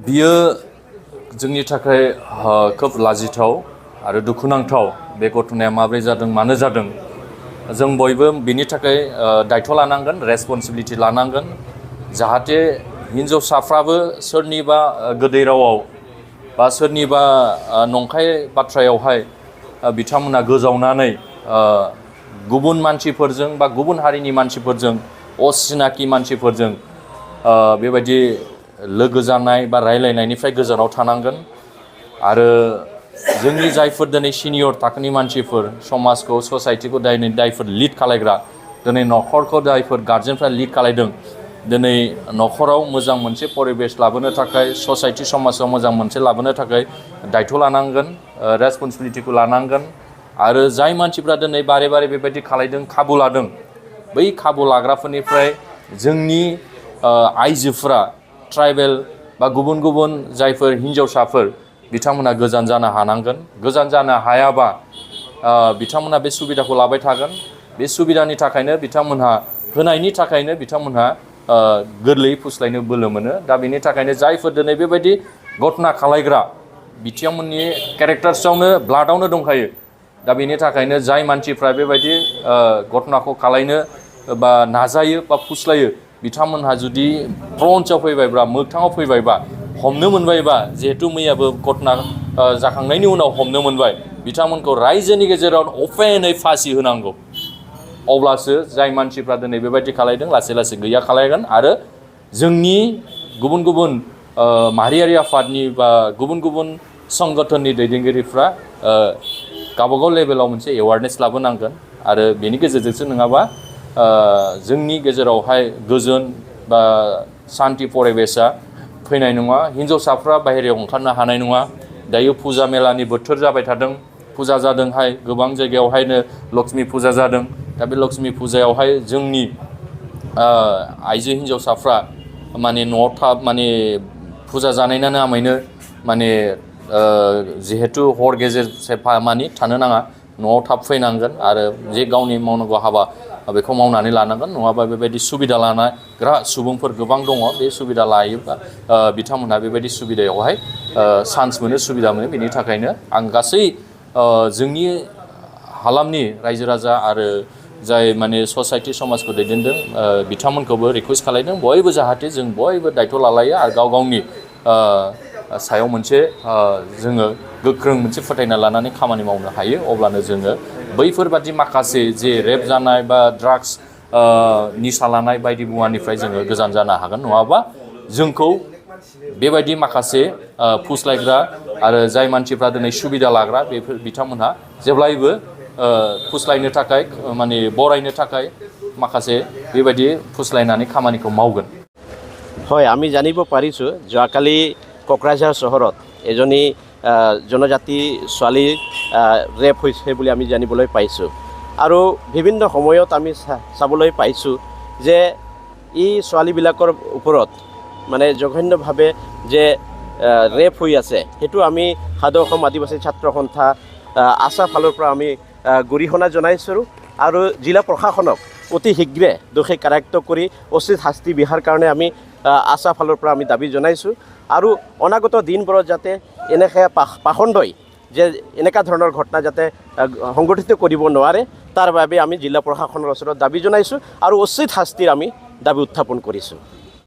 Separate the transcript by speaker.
Speaker 1: बियो जोंनि थाखाय खोब लाजिथाव आरो दुखुनांथाव बे घटनाया माब्रै जादों मानो जादों जों बयबो बिनि थाखाय दायथ' लानांगोन रेसपन्सिबिलिटि लानांगोन जाहाथे हिन्जावसाफ्राबो सोरनिबा गोदै रावाव बा सोरनिबा नंखाय बाथ्रायावहाय बिथांमोना गोजावनानै गुबुन मानसिफोरजों बा गुबुन हारिनि मानसिफोरजों असिनाखि मानसिफोरजों बेबायदि लोगो जानाय बा रायलायनायनिफ्राय गोजानाव थानांगोन आरो जोंनि जायफोर दिनै सिनियर थाखोनि मानसिफोर समाजखौ ससाइटिखौ जायफोर लिड खालायग्रा दिनै न'खरखौ जायफोर गार्जेनफ्रा लिड खालायदों दिनै न'खराव मोजां मोनसे परिबेस लाबोनो थाखाय ससाइटि समाजाव मोजां मोनसे लाबोनो थाखाय दायथ' लानांगोन रेसपन्सिबिलिटिखौ लानांगोन आरो जाय मानसिफ्रा दिनै बारे बारे बेबायदि खालायदों खाबु लादों बै खाबु लाग्राफोरनिफ्राय जोंनि आइजोफोरा ट्राइबेल बा गुबुन गुबुन जायफोर हिन्जावसाफोर बिथांमोना गोजान जानो हानांगोन गोजान जानो हायाबा बिथांमोना बे सुबिदाखौ लाबाय थागोन बे सुबिदानि थाखायनो बिथांमोनहा होनायनि थाखायनो बिथांमोनहा गोरलैयै फुस्लायनो बोलो मोनो दा बेनि थाखायनो जायफोर दिनै बेबायदि घटना खालायग्रा बिथांमोननि केरेक्टार्सआवनो ब्लाडआवनो दंखायो दा बेनि थाखायनो जाय मानसिफ्रा बेबायदि घटनाखौ खालायनो बा नाजायो बा फुस्लायो बिथांमोनहा जुदि फ्रन्टआव फैबायबा मोगथाङाव फैबायबा हमनो मोनबायबा जिहेतु मैयाबो घटना जाखांनायनि उनाव हमनो मोनबाय बिथांमोनखौ रायजोनि गेजेराव अपेनै फासि होनांगौ अब्लासो जाय मानसिफ्रा दिनै बेबायदि खालायदों लासै लासै गैया खालायगोन आरो जोंनि गुबुन गुबुन माहारियारि आफादनि बा गुबुन गुबुन संगठननि दैदेनगिरिफ्रा गावबागाव लेभेलाव मोनसे एवारनेस लाबोनांगोन आरो बेनि गेजेरजोंसो नङाबा जोंनि गेजेरावहाय गोजोन बा सान्ति परिबेसा फैनाय नङा हिन्जावसाफ्रा बाहेरायाव ओंखारनो हानाय नङा दायो फुजा मेलानि बोथोर जाबाय थादों फुजा जादोंहाय गोबां जायगायावहायनो लक्ष्मी फुजा जादों दा बे लक्ष्मी फुजायावहाय जोंनि आइजो हिन्जावसाफ्रा माने न'आव माने फुजा जानायनि नामैनो माने जिहेतु हर गेजेर सेफा मानि थानो नाङा न'आव थाब फैनांगोन आरो जे गावनि मावनांगौ हाबा बेखौ मावनानै लानांगोन नङाबा बेबायदि सुबिदा लानाग्रा सुबुंफोर गोबां दङ बे सुबिदा लायोबा बिथांमोनहा बेबायदि सुबिदायावहाय चान्स मोनो सुबिदा मोनो बेनि थाखायनो आं गासै जोंनि हालामनि रायजो राजा आरो जाय माने ससाइटि समाजखौ दैदेनदों बिथांमोनखौबो रिकुवेस्ट खालायदों बयबो जाहाथे जों बयबो दायथ' लालायो आरो गाव गावनि सायाव मोनसे जोङो गोख्रों मोनसे फोथायना लानानै खामानि मावनो हायो अब्लानो जोङो बैफोरबादि माखासे जे रेप जानाय बा ड्राग्स निसा लानाय बायदि मुवानिफ्राय जोङो गोजान जानो हागोन नङाबा जोंखौ बेबायदि माखासे फुस्लायग्रा आरो जाय मानसिफ्रा दिनै सुबिदा लाग्रा बेफोर बिथांमोनहा जेब्लायबो फुस्लायनो थाखाय माने बरायनो थाखाय माखासे बेबायदि फुस्लायनानै खामानिखौ मावगोन
Speaker 2: হয় আমি জানিব পাৰিছোঁ যোৱাকালি কোকৰাঝাৰ চহৰত এজনী জনজাতি ছোৱালী ৰেপ হৈছে বুলি আমি জানিবলৈ পাইছোঁ আৰু বিভিন্ন সময়ত আমি চাবলৈ পাইছোঁ যে এই ছোৱালীবিলাকৰ ওপৰত মানে জঘন্যভাৱে যে ৰেপ হৈ আছে সেইটো আমি সাধু অসম আদিবাসী ছাত্ৰ সন্থা আশা ফালৰ পৰা আমি গৰিহণা জনাইছোঁ আৰু জিলা প্ৰশাসনক অতি শীঘ্ৰে দোষী কাৰায়ত্ব কৰি উচিত শাস্তি বিহাৰ কাৰণে আমি আশা ফালৰ পৰা আমি দাবী জনাইছোঁ আৰু অনাগত দিনবোৰত যাতে এনেকৈ পাখণ্ডই যে এনেকুৱা ধৰণৰ ঘটনা যাতে সংঘটিত কৰিব নোৱাৰে তাৰ বাবে আমি জিলা প্ৰশাসনৰ ওচৰত দাবী জনাইছোঁ আৰু উচিত শাস্তিৰ আমি দাবী উত্থাপন কৰিছোঁ।